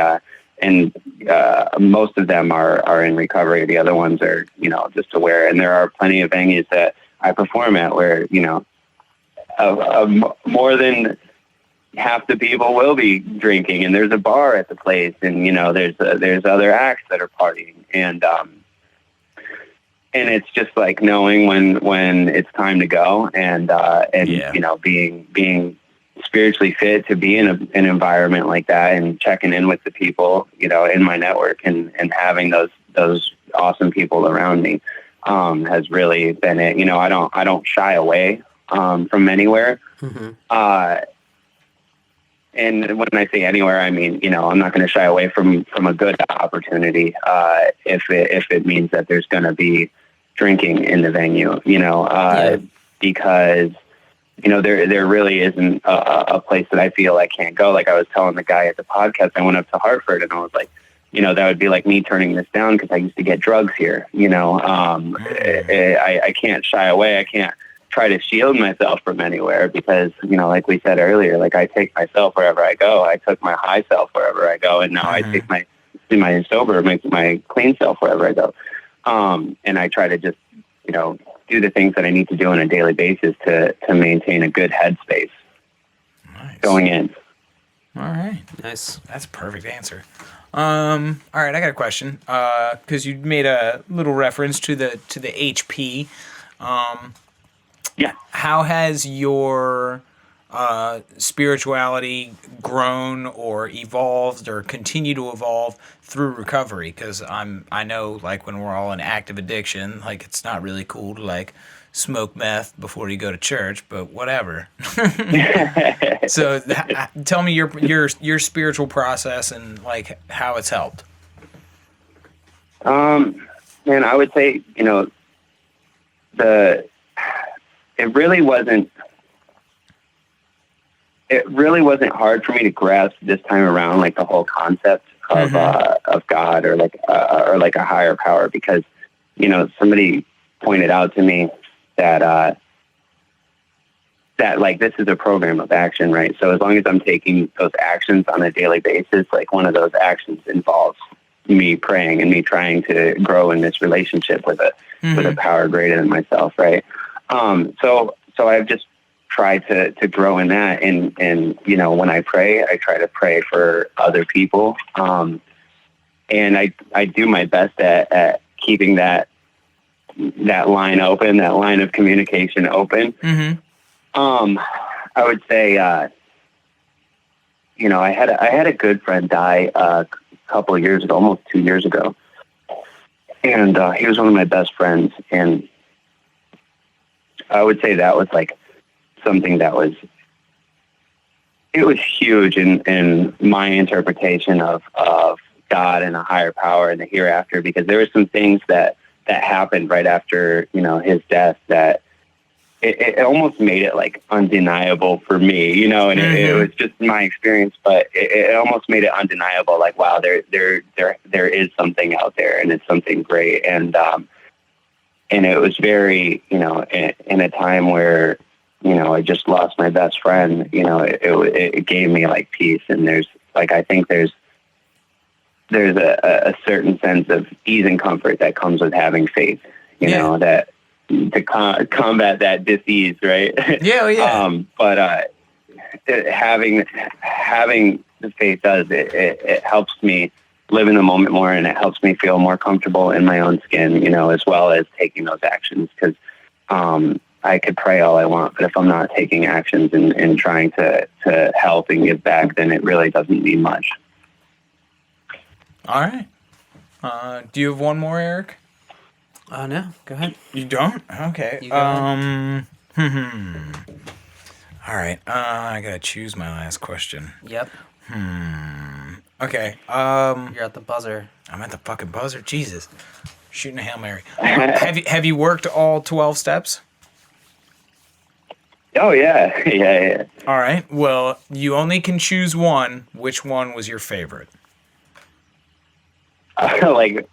most of them are in recovery. The other ones are, you know, just aware. And there are plenty of venues that I perform at where, you know, more than half the people will be drinking, and there's a bar at the place, and, you know, there's other acts that are partying, and it's just like knowing when it's time to go, and you know, being spiritually fit to be in an environment like that, and checking in with the people, you know, in my network, and having those awesome people around me has really been it. You know, I don't shy away from anywhere. And when I say anywhere, I mean, you know, I'm not going to shy away from a good opportunity if it means that there's going to be drinking in the venue, you know, because, you know, there really isn't a place that I feel I can't go. Like I was telling the guy at the podcast, I went up to Hartford and I was like, you know, that would be like me turning this down because I used to get drugs here, you know. I can't shy away. I can't try to shield myself from anywhere because, you know, like we said earlier, like I take myself wherever I go. I took my high self wherever I go, and now I take my sober, my clean self wherever I go. And I try to just, you know, do the things that I need to do on a daily basis to maintain a good headspace. Nice. Going in. All right. Nice. That's a perfect answer. All right, I got a question. Because you made a little reference to the HP. Yeah. How has your spirituality grown or evolved or continue to evolve through recovery? Because I know, like, when we're all in active addiction, like, it's not really cool to, like, smoke meth before you go to church, but whatever. So tell me your spiritual process and, like, how it's helped. Man, I would say, you know, it really wasn't hard for me to grasp this time around, like the whole concept of God or like a higher power, because, you know, somebody pointed out to me that that like this is a program of action, right? So as long as I'm taking those actions on a daily basis, like one of those actions involves me praying and me trying to grow in this relationship with a power greater than myself, right? So I've just tried to grow in that, and you know, when I pray, I try to pray for other people, and I do my best at keeping that line open, that line of communication open. I would say, you know, I had a good friend die a couple of years ago, almost 2 years ago. And he was one of my best friends. And I would say that was like something that was huge in my interpretation of God and a higher power and the hereafter, because there were some things that happened right after, you know, his death that it almost made it like undeniable for me, you know, and it was just my experience, but it almost made it undeniable. Like, wow, there is something out there, and it's something great. And it was very, you know, in a time where, you know, I just lost my best friend, you know, it gave me like peace. And there's like, I think there's a certain sense of ease and comfort that comes with having faith, you know, that, to combat that disease, right? But having the faith does it helps me live in the moment more, and it helps me feel more comfortable in my own skin, you know, as well as taking those actions. Because I could pray all I want, but if I'm not taking actions and trying to help and give back, then it really doesn't mean much. All right. Do you have one more, Eric? No, go ahead. You don't? Okay. You go ahead. All right. I gotta choose my last question. Yep. Okay. You're at the buzzer. I'm at the fucking buzzer. Jesus. Shooting a Hail Mary. Have you worked all 12 steps? Oh yeah. Yeah. All right. Well, you only can choose one. Which one was your favorite? Like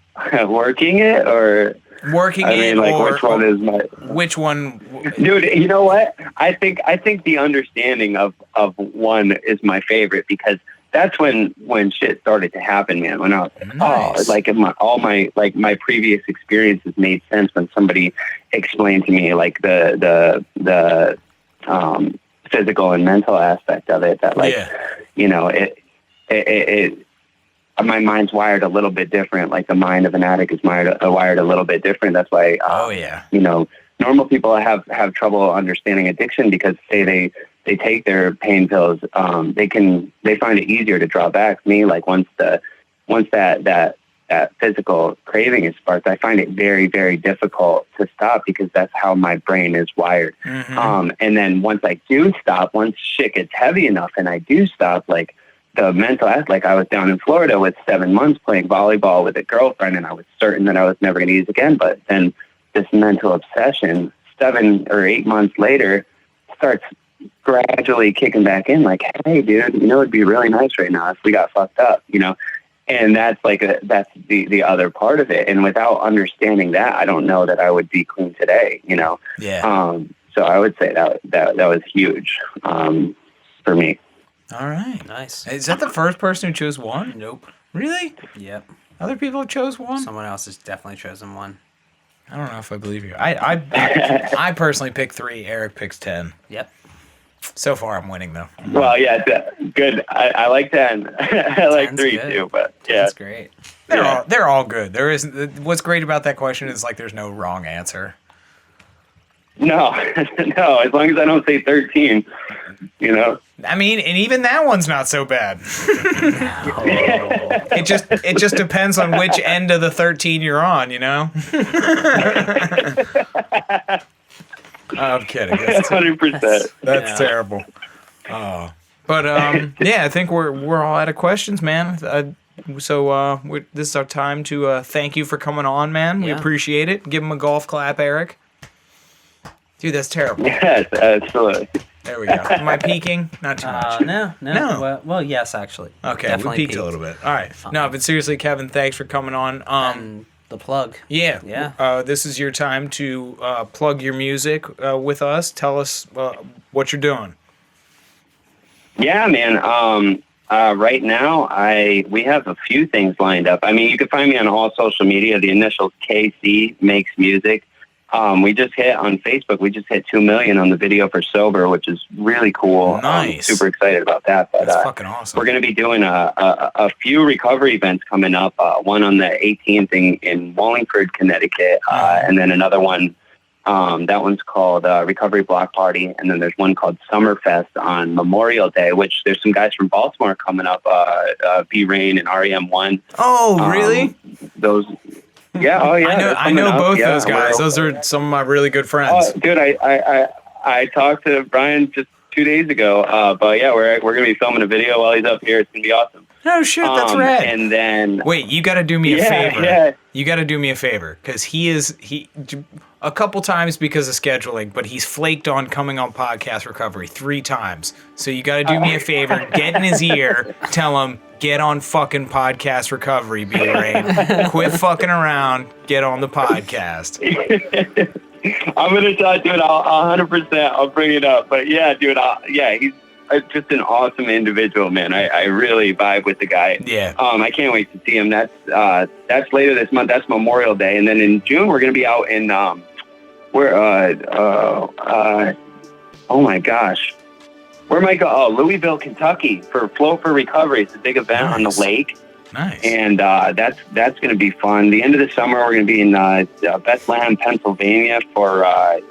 working it or working I mean, like, or which one is my... Which one... Dude, you know what? I think the understanding of one is my favorite, because that's when shit started to happen, man. When I was nice. Like all my previous experiences made sense when somebody explained to me like the physical and mental aspect of it. That like, you know, it my mind's wired a little bit different. Like the mind of an addict is wired a little bit different. That's why, you know, normal people have trouble understanding addiction, because say they take their pain pills, they find it easier to draw back. Me, like once that physical craving is sparked, I find it very, very difficult to stop, because that's how my brain is wired. And then once I do stop, once shit gets heavy enough and I do stop, like, the mental aspect, like I was down in Florida with 7 months playing volleyball with a girlfriend, and I was certain that I was never going to use again. But then this mental obsession 7 or 8 months later starts gradually kicking back in. Like, hey, dude, you know, it'd be really nice right now if we got fucked up, you know? And that's like, that's the other part of it. And without understanding that, I don't know that I would be clean today, you know? So I would say that was huge for me. All right. Nice. Is that the first person who chose one? Nope. Really? Yep. Other people chose one? Someone else has definitely chosen one. I don't know if I believe you. I personally pick 3. Eric picks 10. Yep. So far, I'm winning, though. Well, yeah, good. I like 10. I like 3 good. too, but yeah. That's great. They're all good. There is, what's great about that question is, like, there's no wrong answer. No, no, as long as I don't say 13, you know. I mean, and even that one's not so bad. It just depends on which end of the 13 you're on, you know? I'm kidding. 100%. That's terrible. Oh. But yeah, I think we're all out of questions, man. So this is our time to thank you for coming on, man. We appreciate it. Give him a golf clap, Eric. Dude, that's terrible. Yes, absolutely. There we go. Am I peeking? Not too much. No. Well, yes, actually. Okay, Definitely we peaked a little bit. All right. No, but seriously, Kevin, thanks for coming on. the plug. Yeah. Yeah. This is your time to plug your music with us. Tell us what you're doing. Yeah, man. Right now, we have a few things lined up. I mean, you can find me on all social media. The initials KC Makes Music. We just hit on Facebook. We just hit 2 million on the video for Sober, which is really cool. Nice. Super excited about that. But, that's fucking awesome. We're going to be doing a few recovery events coming up. One on the 18th in Wallingford, Connecticut, and then another one. That one's called Recovery Block Party, and then there's one called Summerfest on Memorial Day, which there's some guys from Baltimore coming up, B-Rain and REM1. Oh, really? Those. Yeah, oh yeah. I know both those guys. Those are some of my really good friends. Dude, I talked to Brian just 2 days ago. But yeah, we're gonna be filming a video while he's up here. It's gonna be awesome. Oh shit, that's rad. And then wait, you got to do me a favor. Yeah. You got to do me a favor because he a couple times because of scheduling, but he's flaked on coming on Podcast Recovery 3 times. So you got to do me a favor, get in his ear, tell him get on fucking Podcast Recovery, B-Rain. Quit fucking around, get on the podcast. I'm gonna try, dude. I'll 100%. I'll bring it up. But yeah, dude. He's just an awesome individual, man. I really vibe with the guy. Yeah. I can't wait to see him. That's later this month. That's Memorial Day, and then in June we're gonna be out in oh my gosh, where am I going? Oh, Louisville, Kentucky for Float for Recovery. It's a big event on the lake. Nice. And that's going to be fun. The end of the summer, we're going to be in Bethlehem, Pennsylvania for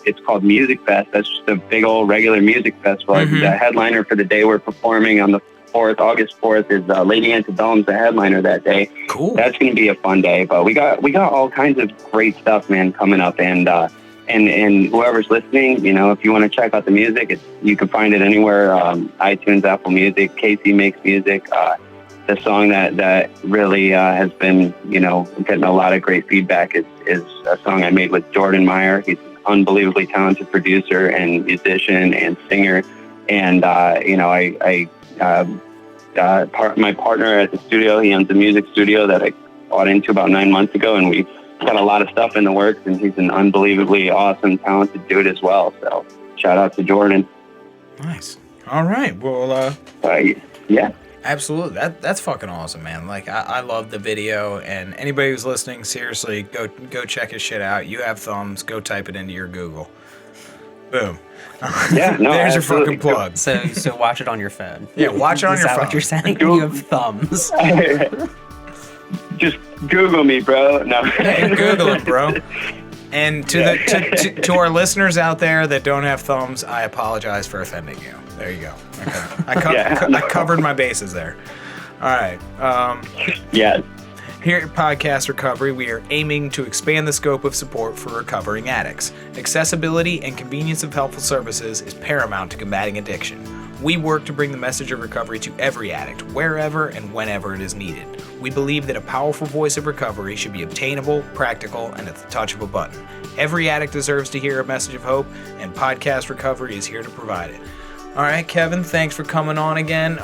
it's called Music Fest. That's just a big old regular music festival. Mm-hmm. The headliner for the day we're performing on the 4th, August 4th, is Lady Antebellum's the headliner that day. Cool. That's going to be a fun day. But we got all kinds of great stuff, man, coming up. And whoever's listening, you know, if you want to check out the music, you can find it anywhere, iTunes, Apple Music, KC Makes Music. The song that really has been, you know, getting a lot of great feedback is a song I made with Jordan Meyer. He's an unbelievably talented producer and musician and singer. And, you know, my partner at the studio, he owns a music studio that I bought into about 9 months ago, and we got a lot of stuff in the works, and he's an unbelievably awesome, talented dude as well. So shout out to Jordan. Nice. All right. Well, yeah. Absolutely. That's fucking awesome, man. Like, I love the video, and anybody who's listening, seriously, go check his shit out. You have thumbs. Go type it into your Google. Boom. Yeah, no, there's absolutely. your fucking plug. So watch it on your phone. Yeah, watch it on Is your that phone. what you're saying? You have thumbs. Just Google me, bro. No. Hey, Google it, bro. And to our listeners out there that don't have thumbs, I apologize for offending you. There you go. I covered my bases there. All right. Yeah. Here at Podcast Recovery, we are aiming to expand the scope of support for recovering addicts. Accessibility and convenience of helpful services is paramount to combating addiction. We work to bring the message of recovery to every addict, wherever and whenever it is needed. We believe that a powerful voice of recovery should be obtainable, practical, and at the touch of a button. Every addict deserves to hear a message of hope, and Podcast Recovery is here to provide it. All right, Kevin, thanks for coming on again.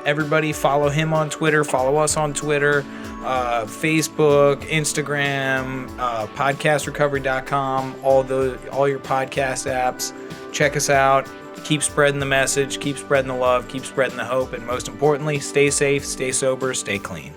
Everybody follow him on Twitter, follow us on Twitter, Facebook, Instagram, podcastrecovery.com, all your podcast apps. Check us out. Keep spreading the message, keep spreading the love, keep spreading the hope, and most importantly, stay safe, stay sober, stay clean.